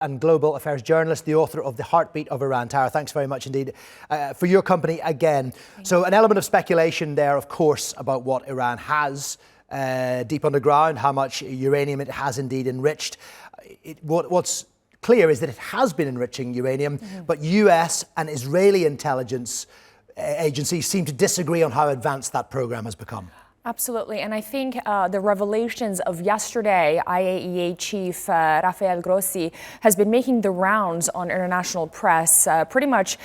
and global affairs journalist, the author of The Heartbeat of Iran. Tara, thanks very much indeed for your company again. So an element of speculation there, of course, about what Iran has deep underground, how much uranium it has indeed enriched. What's clear is that it has been enriching uranium, but US and Israeli intelligence agencies seem to disagree on how advanced that program has become. Absolutely. And I think the revelations of yesterday, IAEA chief Rafael Grossi has been making the rounds on international press, pretty much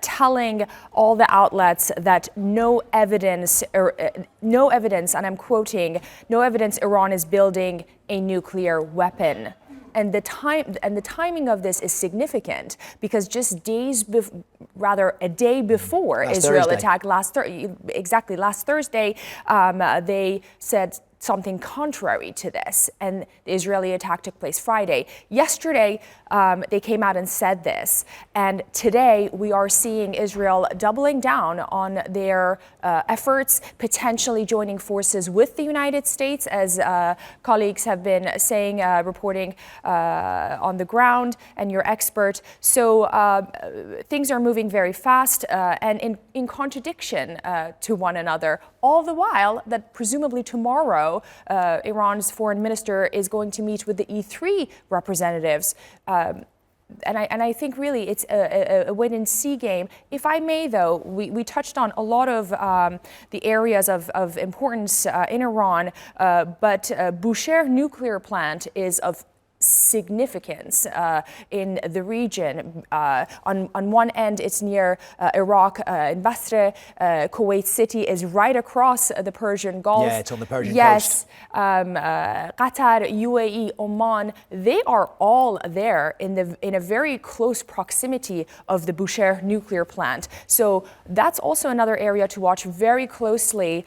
telling all the outlets that no evidence, and I'm quoting, no evidence Iran is building a nuclear weapon. And the timing of this is significant because just a day before Israel attacked last Thursday, they said something contrary to this, and the Israeli attack took place Friday. Yesterday, they came out and said this, and today we are seeing Israel doubling down on their efforts, potentially joining forces with the United States, as colleagues have been saying, reporting on the ground, and your expert. So things are moving very fast and in contradiction to one another, all the while that presumably tomorrow Iran's foreign minister is going to meet with the E3 representatives. And I think really it's a wait-and-see game. If I may, though, we touched on a lot of the areas of importance in Iran, but Bushehr nuclear plant is of significance in the region. On one end, it's near Iraq, in Bushehr. Kuwait City is right across the Persian Gulf. Yeah, it's on the Persian coast. Yes. Qatar, UAE, Oman, they are all there in a very close proximity of the Bushehr nuclear plant. So that's also another area to watch very closely.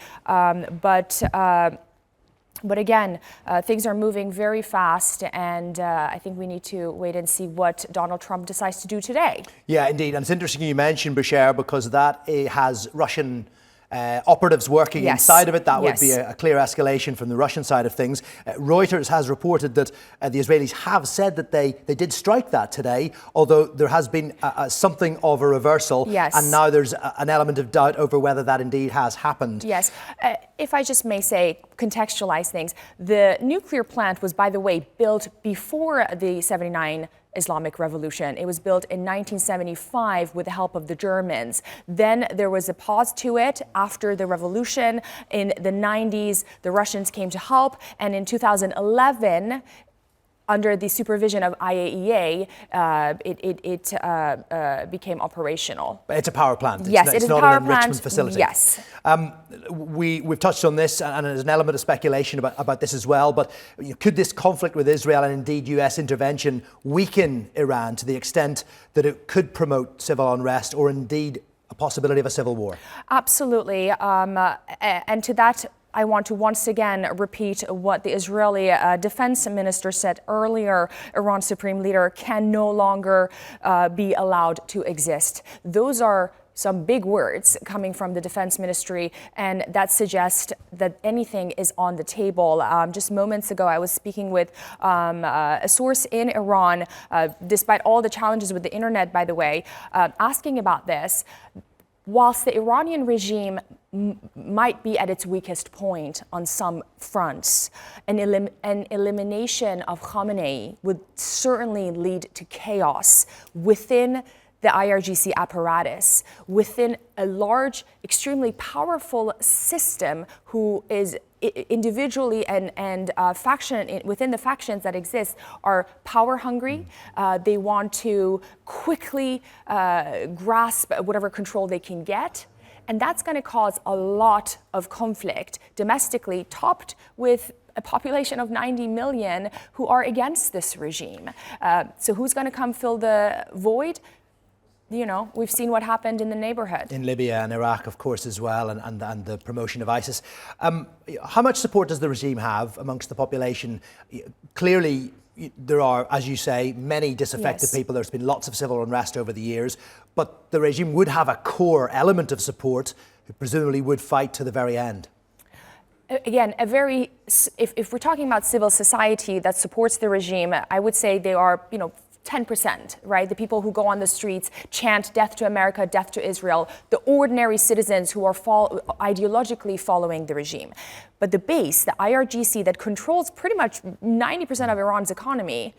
But again, things are moving very fast, and I think we need to wait and see what Donald Trump decides to do today. Yeah, indeed. And it's interesting you mentioned Bushehr because that has Russian operatives working inside of it. That would be a clear escalation from the Russian side of things. Reuters has reported that the Israelis have said that they did strike that today, although there has been something of a reversal. Yes. And now there's an element of doubt over whether that indeed has happened. Yes. If I just may say, contextualize things, the nuclear plant was, by the way, built before the 79 Islamic Revolution. It was built in 1975 with the help of the Germans. Then there was a pause to it after the revolution. In the 90s, the Russians came to help, and in 2011, under the supervision of IAEA, it became operational. But it's a power plant. Yes, it is a power plant. It's not an enrichment facility. Yes. We've touched on this, and there's an element of speculation about this as well. But could this conflict with Israel and indeed US intervention weaken Iran to the extent that it could promote civil unrest or indeed a possibility of a civil war? Absolutely. And to that, I want to once again repeat what the Israeli defense minister said earlier. Iran's supreme leader can no longer be allowed to exist. Those are some big words coming from the defense ministry, and that suggests that anything is on the table. Just moments ago, I was speaking with a source in Iran, despite all the challenges with the internet, by the way, asking about this. Whilst the Iranian regime might be at its weakest point on some fronts, an elimination of Khamenei would certainly lead to chaos within the IRGC apparatus, within a large, extremely powerful system who is individually and within the factions that exist are power hungry. They want to quickly grasp whatever control they can get. And that's going to cause a lot of conflict domestically, topped with a population of 90 million who are against this regime. So who's going to come fill the void? You know, we've seen what happened in the neighborhood. In Libya and Iraq, of course, as well, and the promotion of ISIS. How much support does the regime have amongst the population? Clearly, there are, as you say, many disaffected people. There's been lots of civil unrest over the years, but the regime would have a core element of support who presumably would fight to the very end. Again, if we're talking about civil society that supports the regime, I would say they are, 10%, right? The people who go on the streets, chant death to America, death to Israel, the ordinary citizens who are ideologically following the regime. But the base, the IRGC that controls pretty much 90% of Iran's economy,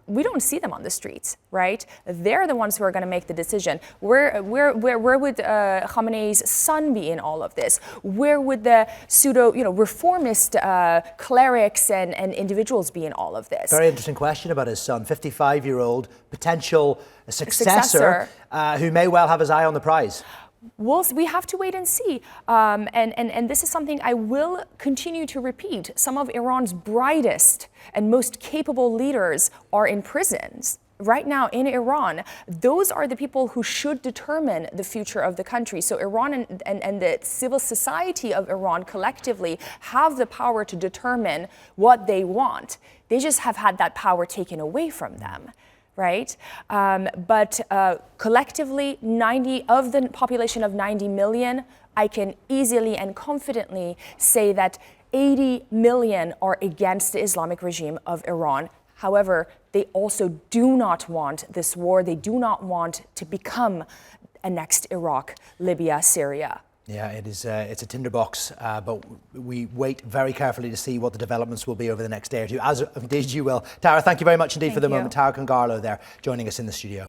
we don't see them on the streets, right? They're the ones who are going to make the decision. Where would Khamenei's son be in all of this? Where would the reformist clerics and individuals be in all of this? Very interesting question about his son, 55-year-old potential successor who may well have his eye on the prize. We have to wait and see. And this is something I will continue to repeat. Some of Iran's brightest and most capable leaders are in prisons right now in Iran. Those are the people who should determine the future of the country. So Iran and the civil society of Iran collectively have the power to determine what they want. They just have had that power taken away from them. Right? But collectively, 90 of the population of 90 million, I can easily and confidently say that 80 million are against the Islamic regime of Iran. However, they also do not want this war. They do not want to become a next Iraq, Libya, Syria. Yeah, it is. It's a tinderbox, but we wait very carefully to see what the developments will be over the next day or two, as indeed you will. Tara, thank you very much indeed for the moment. Tara Kangarlou there joining us in the studio.